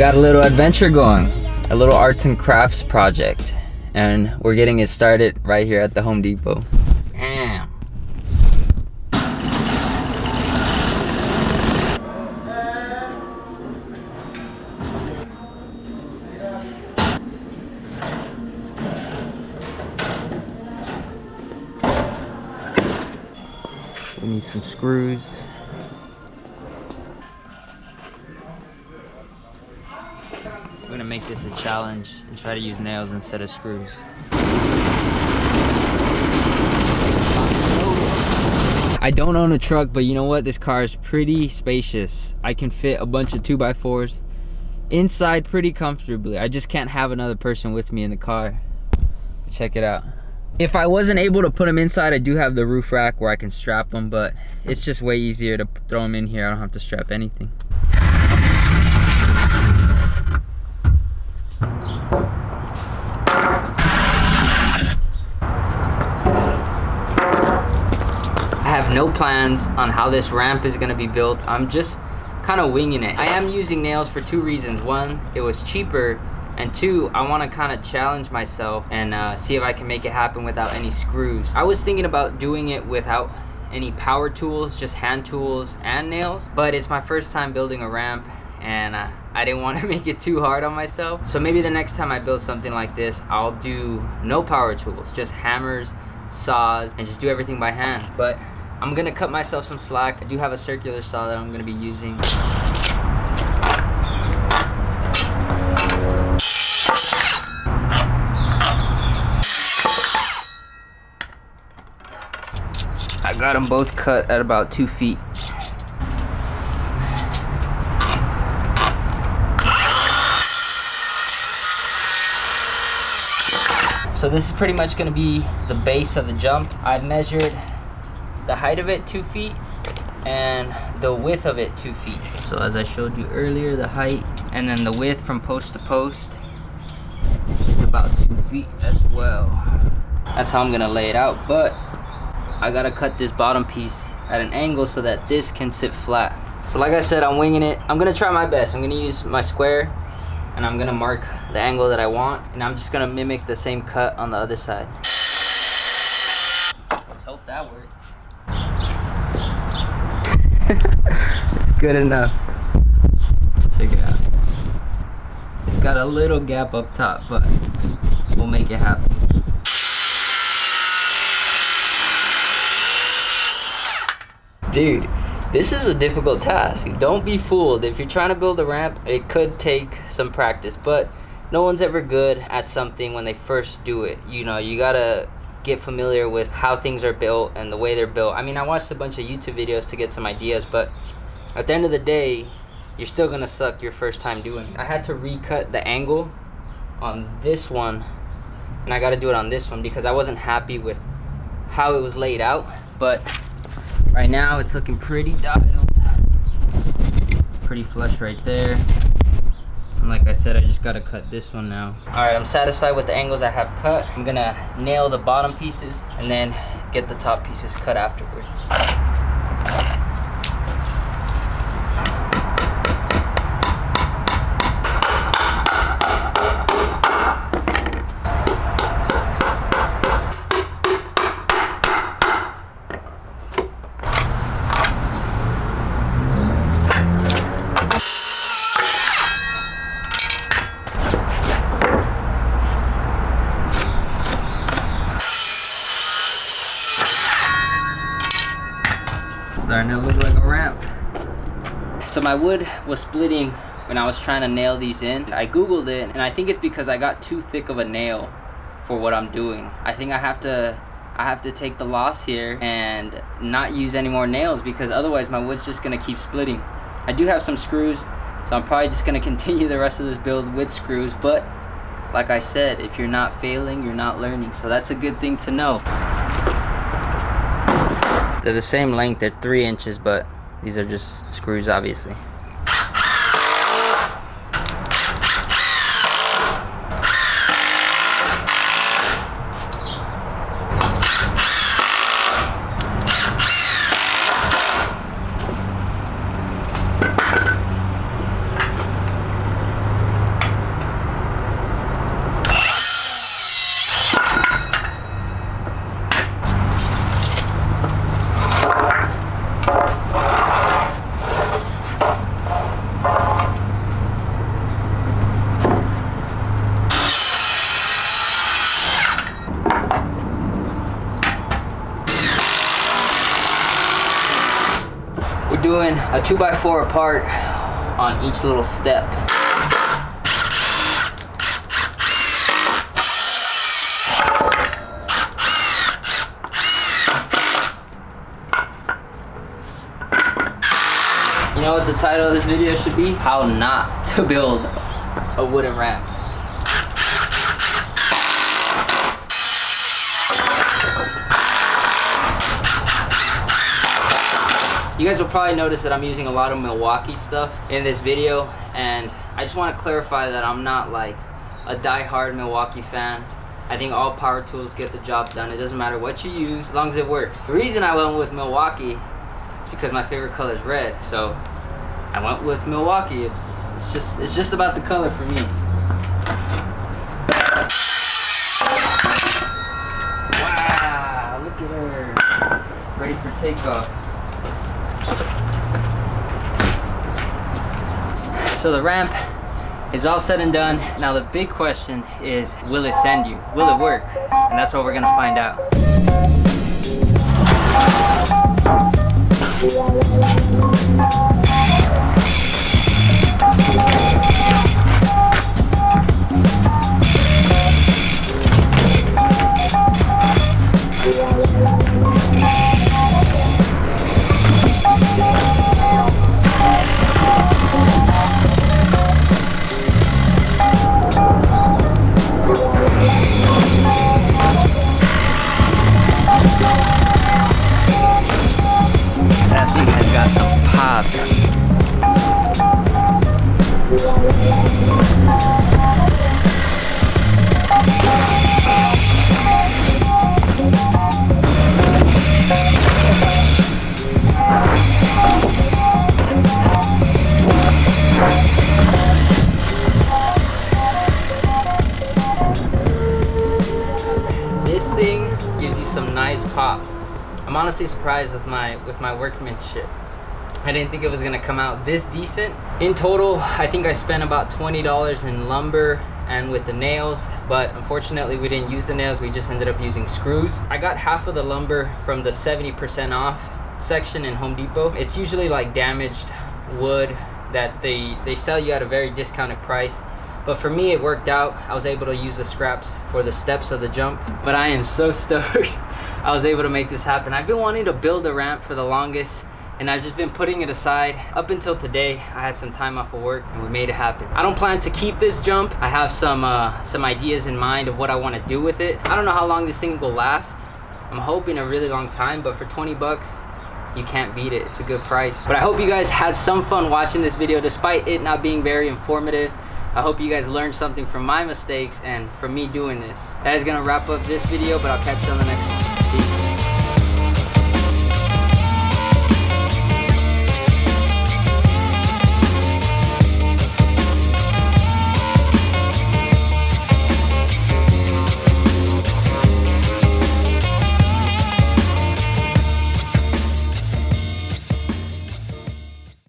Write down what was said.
got a little adventure going, a little arts and crafts project, and we're getting it started right here at the Home Depot. Damn. We need some screws. I'm gonna make this a challenge and try to use nails instead of screws. I don't own a truck, but you know what? This car is pretty spacious. I can fit a bunch of 2x4s inside pretty comfortably. I just can't have another person with me in the car. Check it out. If I wasn't able to put them inside, I do have the roof rack where I can strap them, but it's just way easier to throw them in here. I don't have to strap anything. I have no plans on how this ramp is gonna be built. I'm just kind of winging it. I am using nails for two reasons. One, it was cheaper, and two, I want to kind of challenge myself and see if I can make it happen without any screws. I was thinking about doing it without any power tools, just hand tools and nails, but it's my first time building a ramp, and I didn't want to make it too hard on myself. So maybe the next time I build something like this, I'll do no power tools, just hammers, saws, and just do everything by hand. But I'm gonna cut myself some slack. I do have a circular saw that I'm gonna be using. I got them both cut at about 2 feet. So this is pretty much gonna be the base of the jump. I've measured the height of it 2 feet and the width of it 2 feet. So as I showed you earlier, the height and then the width from post to post is about 2 feet as well. That's how I'm gonna lay it out, but I gotta cut this bottom piece at an angle so that this can sit flat. So like I said, I'm winging it. I'm gonna try my best. I'm gonna use my square and I'm gonna mark the angle that I want, and I'm just gonna mimic the same cut on the other side. Let's hope that works. It's good enough. Check it out. It's got a little gap up top, but we'll make it happen. Dude, this is a difficult task. Don't be fooled. If you're trying to build a ramp, it could take some practice, but no one's ever good at something when they first do it. You know, you gotta get familiar with how things are built and the way they're built. I mean, I watched a bunch of YouTube videos to get some ideas, but at the end of the day, you're still gonna suck your first time doing it. I had to recut the angle on this one, and I gotta do it on this one because I wasn't happy with how it was laid out, but right now it's looking pretty dialed. It's pretty flush right there. And like I said, I just gotta cut this one now. All right, I'm satisfied with the angles I have cut. I'm gonna nail the bottom pieces and then get the top pieces cut afterwards. Starting to look like a ramp. So my wood was splitting when I was trying to nail these in. I googled it, and I think it's because I got too thick of a nail for what I'm doing. I think I have to take the loss here and not use any more nails, because otherwise my wood's just gonna keep splitting. I do have some screws, so I'm probably just gonna continue the rest of this build with screws, but like I said, if you're not failing, you're not learning. So that's a good thing to know. They're the same length, they're 3 inches, but these are just screws, obviously. be doing a 2x4 apart on each little step. You know what the title of this video should be? How not to build a wooden ramp. You guys will probably notice that I'm using a lot of Milwaukee stuff in this video, and I just want to clarify that I'm not like a die-hard Milwaukee fan. I think all power tools get the job done. It doesn't matter what you use, as long as it works. The reason I went with Milwaukee is because my favorite color is red, so I went with Milwaukee. It's just about the color for me. Wow, look at her, ready for takeoff. So the ramp is all said and done. Now the big question is, will it send you? Will it work? And that's what we're gonna find out. That thing has got some pop. This thing gives you some nice pop. I'm honestly surprised with my workmanship. I didn't think it was gonna come out this decent. In total, I think I spent about $20 in lumber and with the nails, but unfortunately we didn't use the nails, we just ended up using screws. I got half of the lumber from the 70% off section in Home Depot. It's usually like damaged wood that they sell you at a very discounted price. But for me, it worked out. I was able to use the scraps for the steps of the jump. But I am so stoked I was able to make this happen. I've been wanting to build a ramp for the longest, and I've just been putting it aside. Up until today, I had some time off of work, and we made it happen. I don't plan to keep this jump. I have some ideas in mind of what I want to do with it. I don't know how long this thing will last. I'm hoping a really long time, but for 20 bucks, you can't beat it. It's a good price. But I hope you guys had some fun watching this video, despite it not being very informative. I hope you guys learned something from my mistakes and from me doing this. That is gonna wrap up this video, but I'll catch you on the next one.